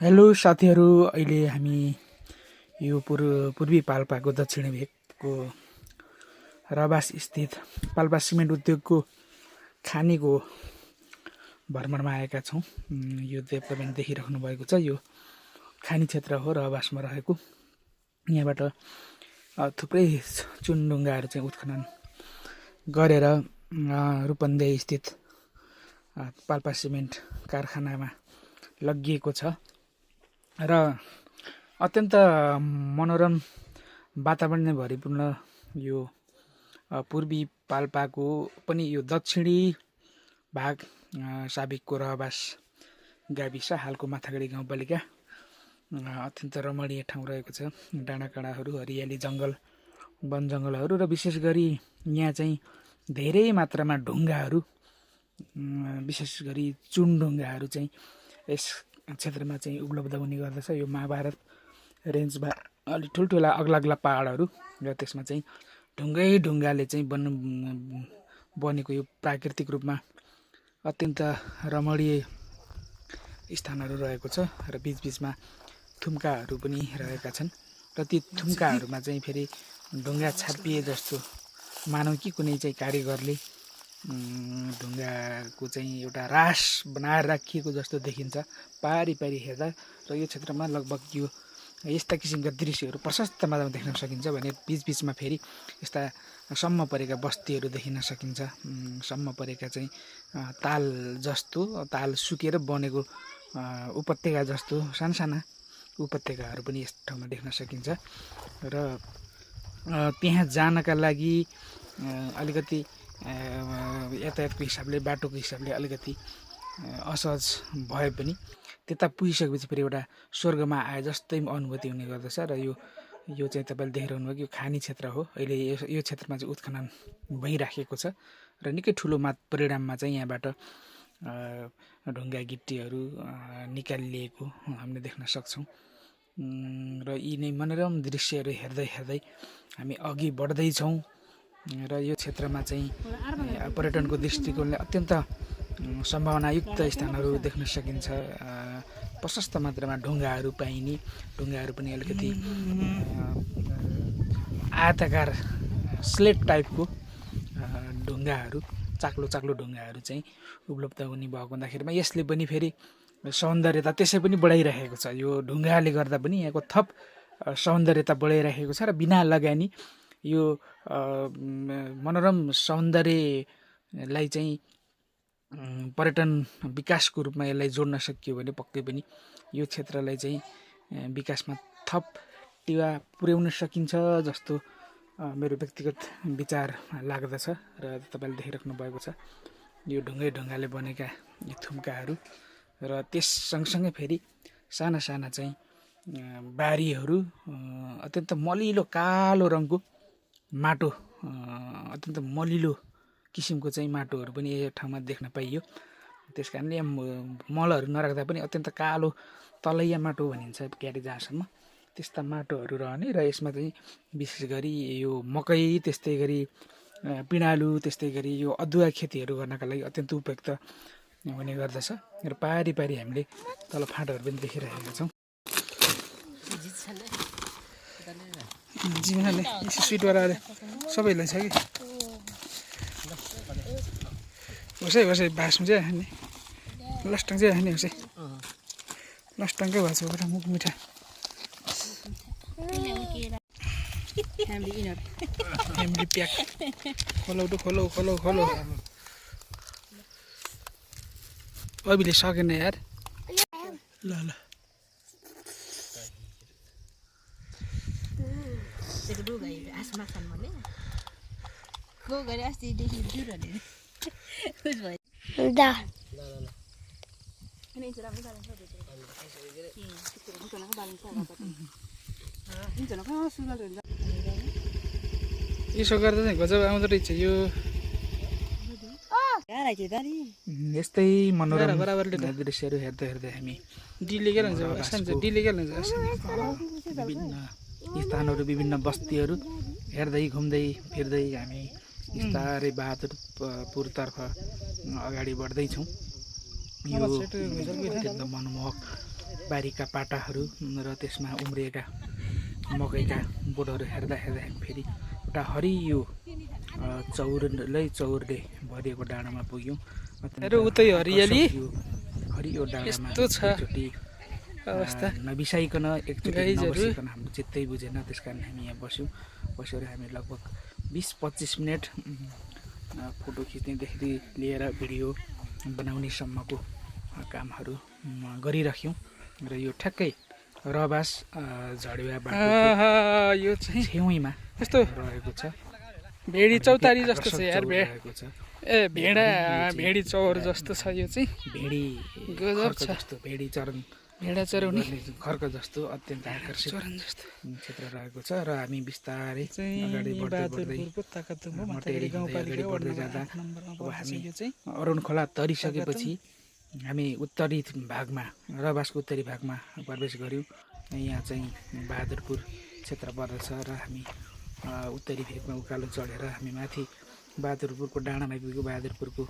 Hello साथीहरू, अहिले हामी यो पूर्वी पाल्पाको दक्षिणी भेगको रबास स्थित पाल्पा सिमेन्ट उद्योगको खानीको भ्रमणमा आएका छौँ। यो तपाईँले देखिराख्नु भएको छ, यो खानी क्षेत्र हो रबासमा रहेको। यहाँबाट थुप्रै चुनढुङ्गाहरू चाहिँ उत्खनन गरेर रूपन्देही स्थित पाल्पा सिमेन्ट कारखानामा लगिएको छ र अत्यन्त मनोरम वातावरणले भरिपूर्ण यो पूर्वी पाल्पाको पनि यो दक्षिणी भाग साबिकको रहबास गाविस हालको माथागढी गाउँपालिका अत्यन्त रमणीय ठाउँ रहेको छ। डाँडाकाँडाहरू, हरियाली, जङ्गल, वन जङ्गलहरू र विशेष गरी यहाँ चाहिँ धेरै मात्रामा ढुङ्गाहरू, विशेष गरी चुनढुङ्गाहरू चाहिँ यस क्षेत्रमा चाहिँ उपलब्ध हुने गर्दछ। यो महाभारत रेन्जमा अलिक ठुल्ठुला अग्ला पहाडहरू र त्यसमा चाहिँ ढुङ्गाले चाहिँ बनेको यो प्राकृतिक रूपमा अत्यन्त रमणीय स्थानहरू रहेको छ र बिचबिचमा थुम्काहरू पनि रहेका छन् र ती थुम्काहरूमा चाहिँ फेरि ढुङ्गा छापिए जस्तो मानौँ कि कुनै चाहिँ कारिगरले ढुङ्गाको चाहिँ एउटा रास बनाएर राखिएको जस्तो देखिन्छ पारी हेर्दा। र यो क्षेत्रमा लगभग यो यस्ता किसिमका दृश्यहरू प्रशस्त मात्रामा देख्न सकिन्छ भने बिचबिचमा फेरि यस्ता सम्म परेका बस्तीहरू देखिन सकिन्छ। सम्म परेका चाहिँ ताल सुकेर बनेको उपत्यका जस्तो साना उपत्यकाहरू पनि यस ठाउँमा देख्न सकिन्छ। र त्यहाँ जानका लागि अलिकति यातायातको हिसाबले, बाटोको हिसाबले अलिकति असहज भए पनि त्यता पुगिसकेपछि फेरि एउटा स्वर्गमा आए जस्तै अनुभूति हुने गर्दछ। र यो चाहिँ तपाईँले देखिरहनु भएको यो खानी क्षेत्र हो। अहिले यो क्षेत्रमा चाहिँ उत्खनन भइराखेको छ र निकै ठुलो परिणाममा चाहिँ यहाँबाट ढुङ्गा गिट्टीहरू निकालिएको हामीले देख्न सक्छौँ। र यी नै मनोरम दृश्यहरू हेर्दै हामी अघि बढ्दैछौँ र यो क्षेत्रमा चाहिँ पर्यटनको दृष्टिकोणले अत्यन्त सम्भावनायुक्त स्थानहरू देख्न सकिन्छ। प्रशस्त मात्रामा ढुङ्गाहरू पाइने, ढुङ्गाहरू पनि अलिकति आयताकार स्लेट टाइपको ढुङ्गाहरू, चाक्लो ढुङ्गाहरू चाहिँ उपलब्ध हुने भएको हुँदाखेरिमा यसले पनि फेरि सौन्दर्यता त्यसै पनि बढाइरहेको छ। यो ढुङ्गाले गर्दा पनि यहाँको थप सौन्दर्यता बढाइरहेको छ र बिना लगानी यो मनोरम सौन्दर्यलाई चाहिँ पर्यटन विकासको रूपमा यसलाई जोड्न सकियो भने पक्कै पनि यो क्षेत्रलाई चाहिँ विकासमा थप टेवा पुर्याउन सकिन्छ जस्तो मेरो व्यक्तिगत विचार लाग्दछ। र तपाईँले देखिराख्नु भएको छ यो ढुङ्गाले बनेका यी थुम्काहरू र त्यस सँगसँगै फेरि साना चाहिँ बारीहरू, अत्यन्त मलिलो कालो रङको माटो, अत्यन्त मलिलो किसिमको चाहिँ माटोहरू पनि यो ठाउँमा देख्न पाइयो। त्यस कारणले मलहरू नराख्दा पनि अत्यन्त कालो तलैया माटो भनिन्छ क्यारे जहाँसम्म, त्यस्ता माटोहरू रहने र यसमा चाहिँ विशेष गरी यो मकै, त्यस्तै गरी पिँडालु, त्यस्तै गरी यो अदुवा खेतीहरू गर्नका लागि अत्यन्त उपयुक्त हुने गर्दछ। र पारी हामीले तल फाँटहरू पनि देखिरहेका छौँ। जिम्नाले यसो स्विटवाला सबैलाई छ कि होसै बाँच्नु चाहिँ हान्ने लस्टङ चाहिँ हान्ने होसै लस्टङकै भएको छ एउटा मुख मिठा फ्यामिली प्याक खोलो अभिले सकेन यार। ल यसो गर्दा चाहिँ गजब आउँदो रहेछ यो। यस्तै मनोरम दृश्यहरू हेर्दै हामी विभिन्न स्थानहरू, विभिन्न बस्तीहरू हेर्दै घुम्दै फिर्दै हामी बिस्तारै बहादुरपुरतर्फ अगाडि बढ्दैछौँ। यो अत्यन्त मनमोहक बारीका पाटाहरू र त्यसमा उम्रिएका मकैका बोटहरू हेर्दा हेर्दा हामी फेरि एउटा हरियो चौरले भरिएको डाँडामा पुग्यौँ। उतै हरियाली हरियो डाँडामा यस्तो छ एकचोटि अवस्था नबिसाइकन एकचोटि नबसिकन हाम्रो चित्तै बुझेन। त्यस कारण हामी यहाँ बसेर हामी लगभग 20-25 मिनट फोटो खिच्नेदेखि लिएर भिडियो बनाउनेसम्मको कामहरू गरिराख्यौँ। र यो ठ्याक्कै रबास झडेवा बाटो यो चाहिँ छेउमा यस्तो रहेको छ। भेडी चौतारी जस्तो छ यार, रहेको छ भेडी चौर जस्तो छ यो चाहिँ। भेडी गजब छ, जस्तो भेडी चरण भेडा चराउने खर्क जस्तो अत्यन्त आकर्षित चरण जस्तो क्षेत्र रहेको छ। र हामी बिस्तारै चाहिँ अगाडि बढ्दै जाँदा अब हामी अरुण खोला तरिसकेपछि हामी उत्तरी भागमा रबासको उत्तरी भागमा प्रवेश गऱ्यौँ। यहाँ चाहिँ बहादुरपुर क्षेत्र पर्दछ र हामी उत्तरी भेगमा उकालो चढेर हामी माथि बहादुरपुरको डाँडामा पुग्यौँ। बहादुरपुरको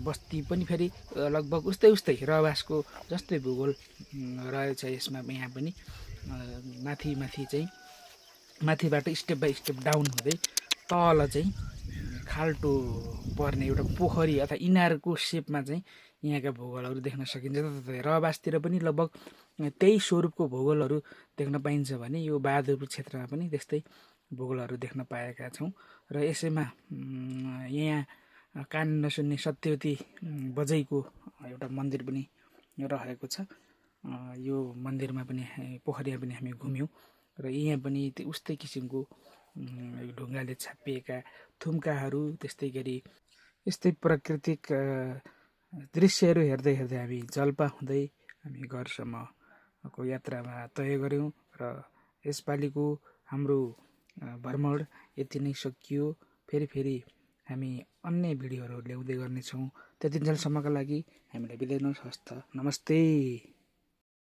बस्ती पनि फेरि लगभग उस्तै रबासको जस्तै भूगोल रहेछ यसमा। यहाँ पनि माथि चाहिँ माथिबाट स्टेप बाई स्टेप डाउन हुँदै तल चाहिँ खाल्टो पर्ने एउटा पोखरी अथवा इनारको सेपमा चाहिँ यहाँका भूगोलहरू देख्न सकिन्छ। रबासतिर पनि लगभग त्यही स्वरूपको भूगोलहरू देख्न पाइन्छ भने यो बहादुरपुर क्षेत्रमा पनि त्यस्तै भूगोलहरू देख्न पाएका छौँ। र यसैमा यहाँ कान नसुन्ने सत्यवती बजैको एउटा मन्दिर पनि रहेको छ। यो मन्दिरमा पनि पोखरीमा पनि हामी घुम्यौँ र यहाँ पनि उस्तै किसिमको ढुङ्गाले छापिएका थुम्काहरू, त्यस्तै गरी यस्तै प्राकृतिक दृश्यहरू हेर्दै हामी जल्पा हुँदै हामी घरसम्मको यात्रामा तय गऱ्यौँ। र यसपालिको हाम्रो भ्रमण यति नै सकियो। फेरि हामी अन्य भिडियोहरू ल्याउँदै गर्नेछौँ। त्यति जेलसम्मका लागि हामीलाई बिदा दिनुहोस्। हस्त नमस्ते।